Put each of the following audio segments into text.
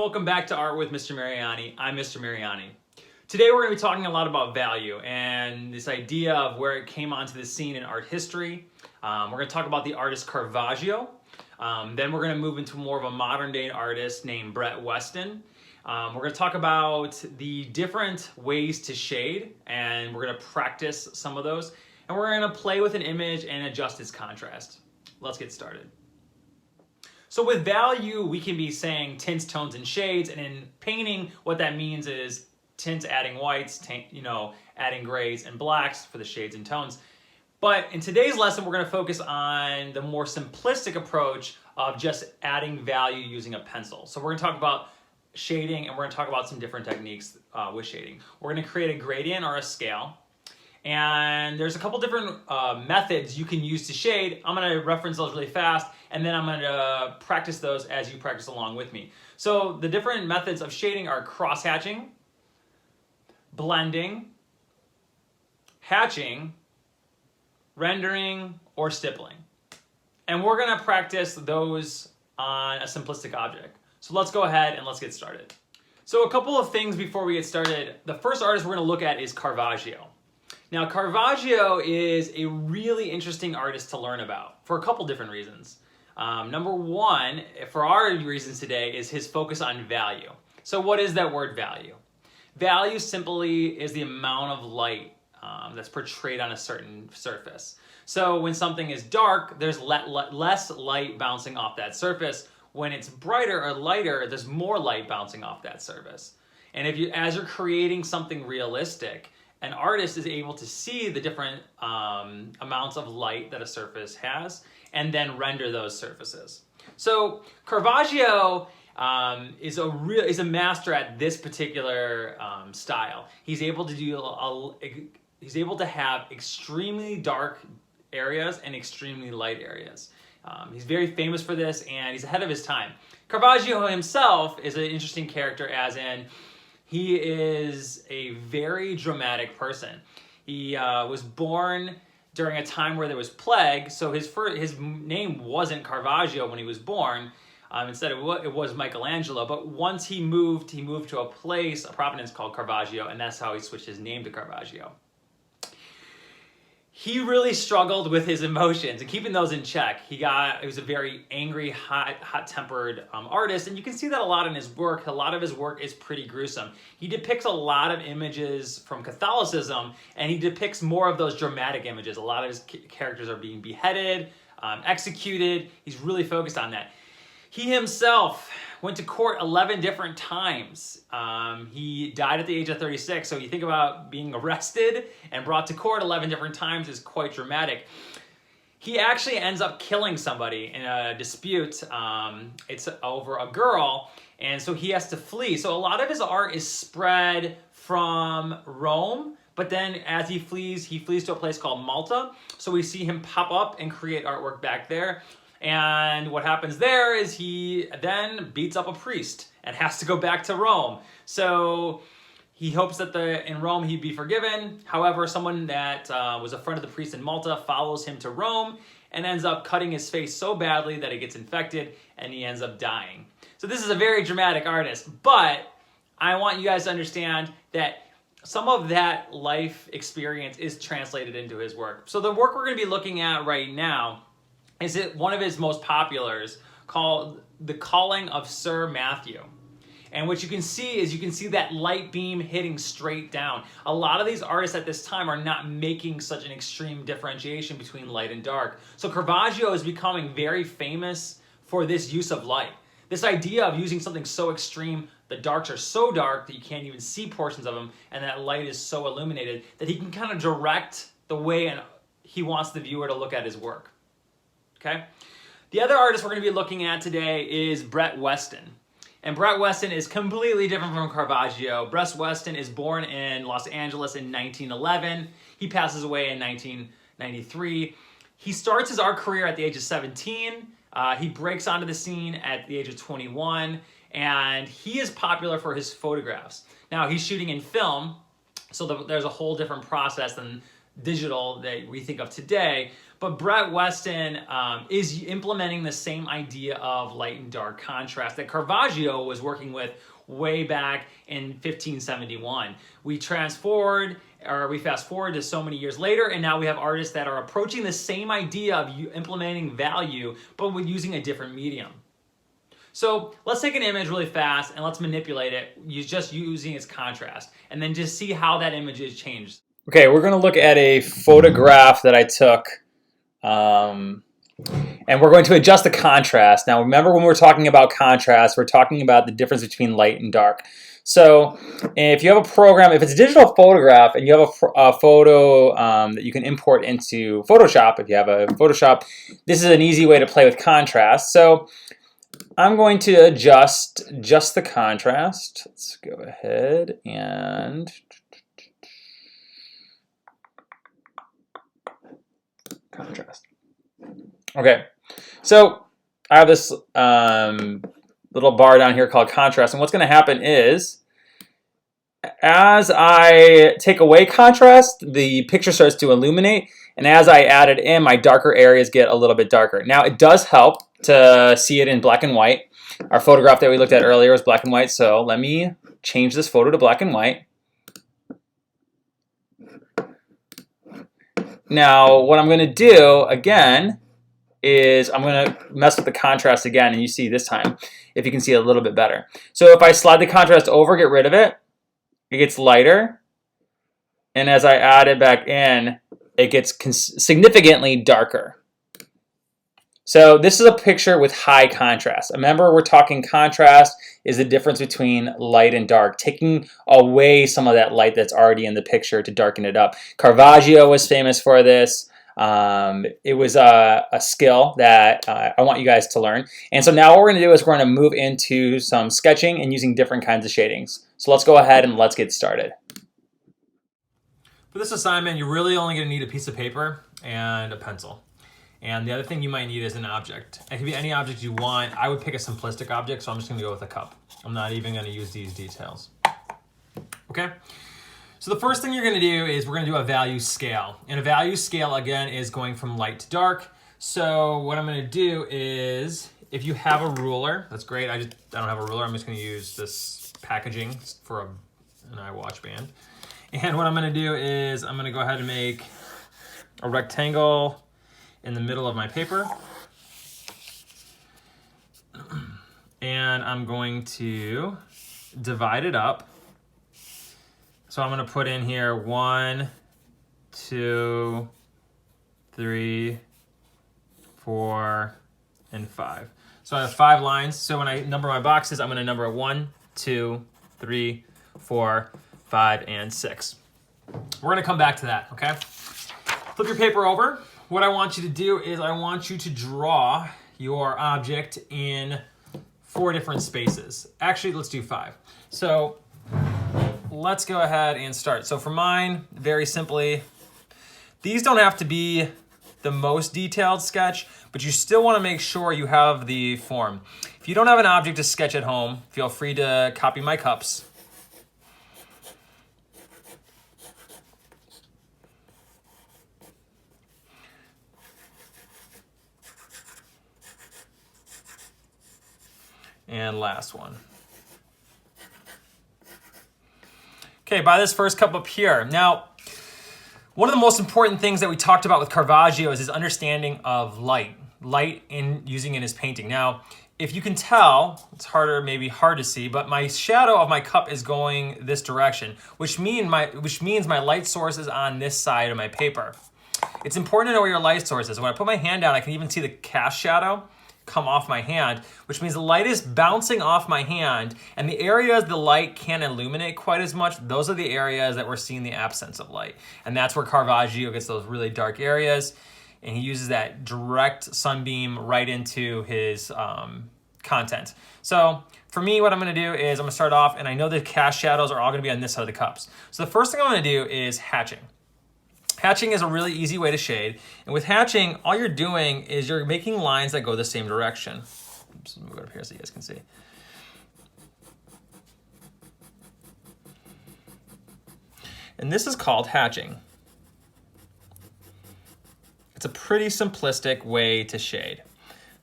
welcome back to Art with Mr. Mariani. I'm Mr. Mariani. Today we're going to be talking a lot about value and this idea of where it came onto the scene in art history. We're going to talk about the artist Caravaggio. Then we're going to move into more of a modern day artist named Weston. We're going to talk about the different ways to shade, and we're going to practice some of those. And we're going to play with an image and adjust its contrast. Let's get started. So with value, we can be saying tints, tones, and shades. And in painting, what that means is tints adding whites, adding grays and blacks for the shades and tones. But in today's lesson, we're going to focus on the more simplistic approach of just adding value using a pencil. So we're going to talk about shading, and we're going to talk about some different techniques with shading. We're going to create a gradient or a scale. And there's a couple different methods you can use to shade. I'm going to reference those really fast, and then I'm going to practice those as you practice along with me. So the different methods of shading are cross-hatching, blending, hatching, rendering, or stippling. And we're going to practice those on a simplistic object. So let's go ahead and let's get started. So a couple of things before we get started. The first artist we're going to look at is Caravaggio. Now, Caravaggio is a really interesting artist to learn about for a couple different reasons. Number one, for our reasons today, is his focus on value. So what is that word value? Value simply is the amount of light that's portrayed on a certain surface. So when something is dark, there's less light bouncing off that surface. When it's brighter or lighter, there's more light bouncing off that surface. And as you're creating something realistic, an artist is able to see the different amounts of light that a surface has and then render those surfaces. So Caravaggio is a master at this particular style. He's able to have extremely dark areas and extremely light areas. He's very famous for this, and he's ahead of his time. Caravaggio himself is an interesting character, as in he is a very dramatic person. He was born during a time where there was plague, so his name wasn't Caravaggio when he was born. Instead, it was Michelangelo. But once he moved to a province called Caravaggio, and that's how he switched his name to Caravaggio. He really struggled with his emotions and keeping those in check. He was a very angry, hot-tempered artist, and you can see that a lot in his work. A lot of his work is pretty gruesome. He depicts a lot of images from Catholicism, and he depicts more of those dramatic images. A lot of his characters are being beheaded, executed. He's really focused on that. He himself went to court 11 different times. He died at the age of 36, so you think about being arrested and brought to court 11 different times is quite dramatic. He actually ends up killing somebody in a dispute. It's over a girl, and so he has to flee. So a lot of his art is spread from Rome, but then as he flees to a place called Malta. So we see him pop up and create artwork back there. And what happens there is he then beats up a priest and has to go back to Rome. So he hopes that in Rome he'd be forgiven. However, someone that was a friend of the priest in Malta follows him to Rome and ends up cutting his face so badly that it gets infected and he ends up dying. So this is a very dramatic artist, but I want you guys to understand that some of that life experience is translated into his work. So the work we're going to be looking at right now is one of his most populars, called The Calling of Sir Matthew. And what you can see is that light beam hitting straight down. A lot of these artists at this time are not making such an extreme differentiation between light and dark. So Caravaggio is becoming very famous for this use of light. This idea of using something so extreme, the darks are so dark that you can't even see portions of them, and that light is so illuminated that he can kind of direct the way he wants the viewer to look at his work. Okay? The other artist we're going to be looking at today is Weston. And Weston is completely different from Caravaggio. Weston is born in Los Angeles in 1911. He passes away in 1993. He starts his art career at the age of 17. He breaks onto the scene at the age of 21. And he is popular for his photographs. Now, he's shooting in film, so there's a whole different process than digital that we think of today. But Brett Weston is implementing the same idea of light and dark contrast that Caravaggio was working with way back in 1571. We fast forward to so many years later, and now we have artists that are approaching the same idea of implementing value, but with using a different medium. So let's take an image really fast and let's manipulate it just using its contrast, and then just see how that image is changed. Okay, we're going to look at a photograph that I took, and we're going to adjust the contrast. Now remember, when we're talking about contrast, we're talking about the difference between light and dark. So if you have a program, if it's a digital photograph and you have a photo that you can import into Photoshop, if you have a Photoshop, this is an easy way to play with contrast. So I'm going to adjust just the contrast. Let's go ahead and contrast. Okay, so I have this little bar down here called contrast, and what's going to happen is, as I take away contrast, the picture starts to illuminate, and as I add it in, my darker areas get a little bit darker. Now, it does help to see it in black and white. Our photograph that we looked at earlier was black and white, so let me change this photo to black and white. Now, what I'm going to do, again, is I'm going to mess with the contrast again, and you see this time, if you can see it a little bit better. So if I slide the contrast over, get rid of it, it gets lighter. And as I add it back in, it gets significantly darker. So this is a picture with high contrast. Remember, we're talking contrast is the difference between light and dark, taking away some of that light that's already in the picture to darken it up. Caravaggio was famous for this. It was a skill that I want you guys to learn. And so now what we're going to do is we're going to move into some sketching and using different kinds of shadings. So let's go ahead and let's get started. For this assignment, you're really only going to need a piece of paper and a pencil. And the other thing you might need is an object. It can be any object you want. I would pick a simplistic object, so I'm just going to go with a cup. I'm not even going to use these details. Okay? So the first thing you're going to do is we're going to do a value scale. And a value scale, again, is going from light to dark. So what I'm going to do is, if you have a ruler, that's great. I don't have a ruler. I'm just going to use this packaging for an iWatch band. And what I'm going to do is I'm going to go ahead and make a rectangle in the middle of my paper. And I'm going to divide it up. So I'm going to put in here 1, 2, 3, 4, and 5. So I have 5 lines. So when I number my boxes, I'm going to number 1, 2, 3, 4, 5, and 6. We're going to come back to that, okay? Flip your paper over. What I want you to do is I want you to draw your object in 4 different spaces. Actually, let's do 5. So let's go ahead and start. So for mine, very simply, these don't have to be the most detailed sketch, but you still want to make sure you have the form. If you don't have an object to sketch at home, feel free to copy my cups. And last one. Okay, by this first cup up here. Now, one of the most important things that we talked about with Caravaggio is his understanding of light in using in his painting. Now, if you can tell, it's maybe hard to see, but my shadow of my cup is going this direction, which means my light source is on this side of my paper. It's important to know where your light source is. When I put my hand down, I can even see the cast shadow come off my hand, which means the light is bouncing off my hand, and the areas the light can't illuminate quite as much, those are the areas that we're seeing the absence of light. And that's where Caravaggio gets those really dark areas, and he uses that direct sunbeam right into his content. So for me, what I'm going to do is I'm going to start off, and I know the cast shadows are all going to be on this side of the cups. So the first thing I'm going to do is hatching. Hatching is a really easy way to shade. And with hatching, all you're doing is you're making lines that go the same direction. Oops, let me move it up here so you guys can see. And this is called hatching. It's a pretty simplistic way to shade.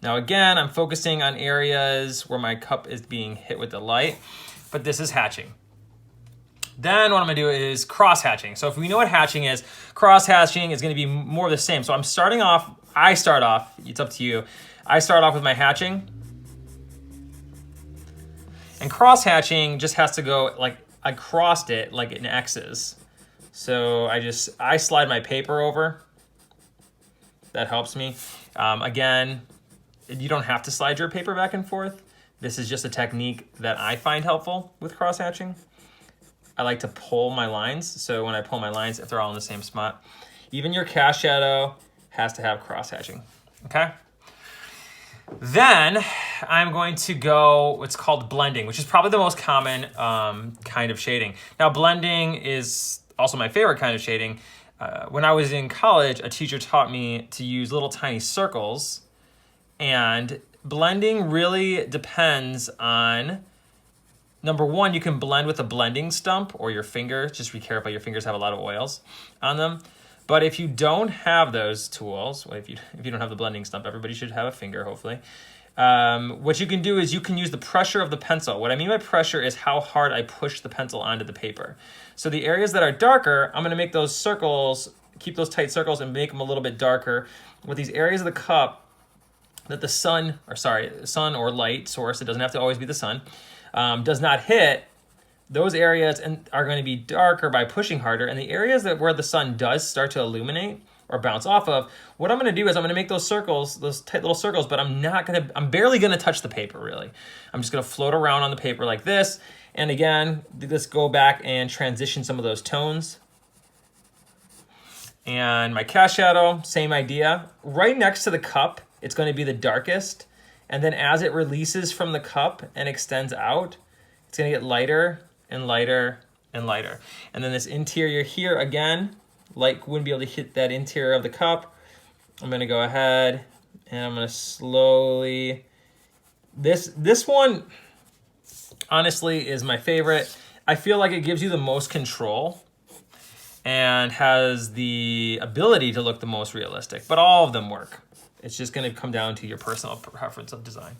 Now again, I'm focusing on areas where my cup is being hit with the light, but this is hatching. Then what I'm gonna do is cross hatching. So if we know what hatching is, cross hatching is gonna be more of the same. So I start off, it's up to you. I start off with my hatching. And cross hatching just has to go like, I crossed it like in X's. So I slide my paper over. That helps me. Again, you don't have to slide your paper back and forth. This is just a technique that I find helpful with cross hatching. I like to pull my lines. So when I pull my lines, if they're all in the same spot, even your cast shadow has to have cross hatching, okay? Then I'm going to go what's called blending, which is probably the most common kind of shading. Now blending is also my favorite kind of shading. When I was in college, a teacher taught me to use little tiny circles, and blending really depends on, number one, you can blend with a blending stump or your finger. Just be careful, your fingers have a lot of oils on them. But if you don't have those tools, well, if you don't have the blending stump, everybody should have a finger, hopefully. What you can do is you can use the pressure of the pencil. What I mean by pressure is how hard I push the pencil onto the paper. So the areas that are darker, I'm gonna make those circles, keep those tight circles and make them a little bit darker. With these areas of the cup that the sun or light source, it doesn't have to always be the sun, does not hit, those areas are going to be darker by pushing harder, and the areas where the sun does start to illuminate or bounce off of, what I'm going to do is I'm going to make those circles, those tight little circles, but I'm barely going to touch the paper, really. I'm just going to float around on the paper like this, and again, let's go back and transition some of those tones. And my cast shadow, same idea. Right next to the cup, it's going to be the darkest, and then as it releases from the cup and extends out, it's going to get lighter and lighter and lighter. And then this interior here, again, light wouldn't be able to hit that interior of the cup. I'm going to go ahead and I'm going to slowly, this one honestly is my favorite. I feel like it gives you the most control and has the ability to look the most realistic, but all of them work. It's just going to come down to your personal preference of design.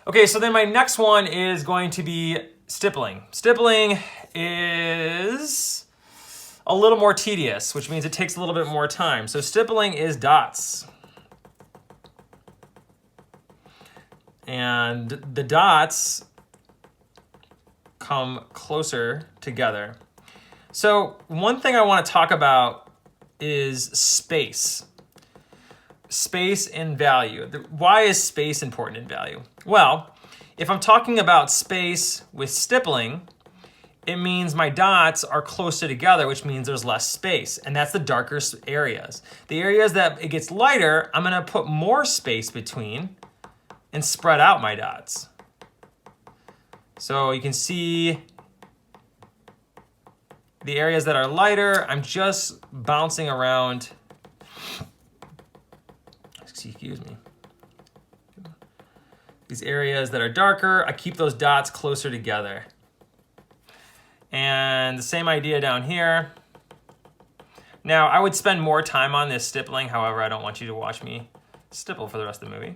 Okay, so then my next one is going to be stippling. Stippling is a little more tedious, which means it takes a little bit more time. So stippling is dots. And the dots come closer together. So one thing I want to talk about is space. Space and value. Why is space important in value? Well, if I'm talking about space with stippling, it means my dots are closer together, which means there's less space, and that's the darker areas. The areas that it gets lighter, I'm gonna put more space between and spread out my dots. So you can see the areas that are lighter, I'm just bouncing around. Excuse me. These areas that are darker, I keep those dots closer together. And the same idea down here. Now, I would spend more time on this stippling. However, I don't want you to watch me stipple for the rest of the movie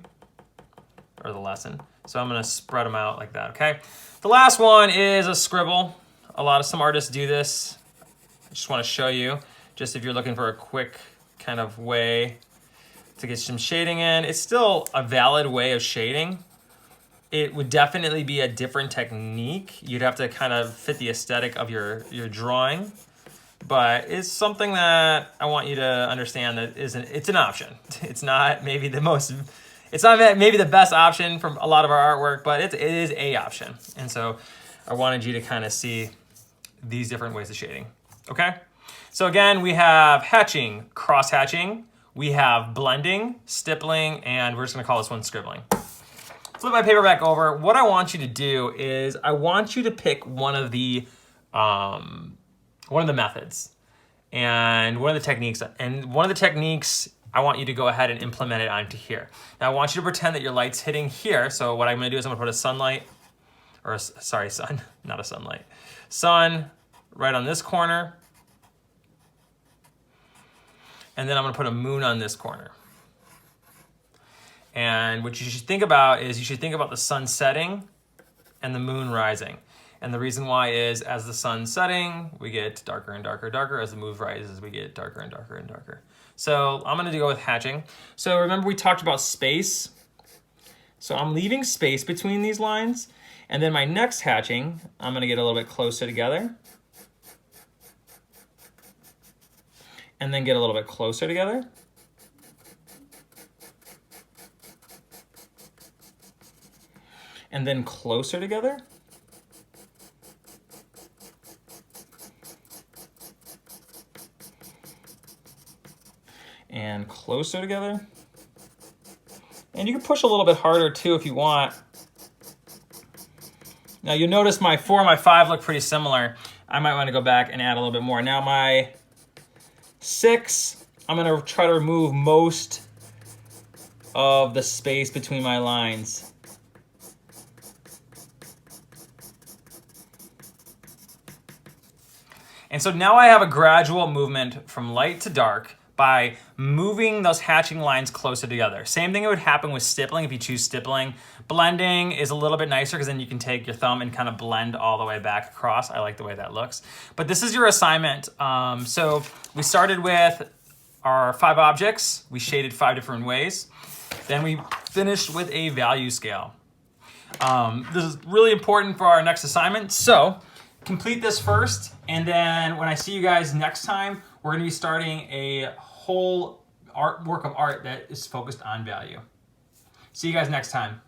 or the lesson. So I'm going to spread them out like that, okay? The last one is a scribble. Some artists do this. I just want to show you, just if you're looking for a quick kind of way to get some shading in. It's still a valid way of shading. It would definitely be a different technique. You'd have to kind of fit the aesthetic of your drawing, but it's something that I want you to understand that it's an option. It's not maybe the best option from a lot of our artwork, but it is a option. And so I wanted you to kind of see these different ways of shading, okay? So again, we have hatching, cross hatching, we have blending, stippling, and we're just gonna call this one scribbling. Flip my paper back over. What I want you to do is I want you to pick one of the methods and one of the techniques. And one of the techniques, I want you to go ahead and implement it onto here. Now I want you to pretend that your light's hitting here. So what I'm gonna do is I'm gonna put a sunlight, or sorry, sun, not a sunlight. Sun right on this corner. And then I'm gonna put a moon on this corner. And what you should think about is you should think about the sun setting and the moon rising. And the reason why is as the sun's setting, we get darker and darker and darker. As the moon rises, we get darker and darker and darker. So I'm gonna go with hatching. So remember we talked about space. So I'm leaving space between these lines. And then my next hatching, I'm gonna get a little bit closer together. And then get a little bit closer together. And then closer together. And closer together. And you can push a little bit harder too if you want. Now you'll notice my 4 and my 5 look pretty similar. I might want to go back and add a little bit more. Now my 6, I'm going to try to remove most of the space between my lines. And so now I have a gradual movement from light to dark by moving those hatching lines closer together. Same thing that would happen with stippling if you choose stippling. Blending is a little bit nicer because then you can take your thumb and kind of blend all the way back across. I like the way that looks. But this is your assignment. So we started with our 5 objects. We shaded 5 different ways. Then we finished with a value scale. This is really important for our next assignment. So complete this first, and then when I see you guys next time, we're gonna be starting a whole work of art that is focused on value. See you guys next time.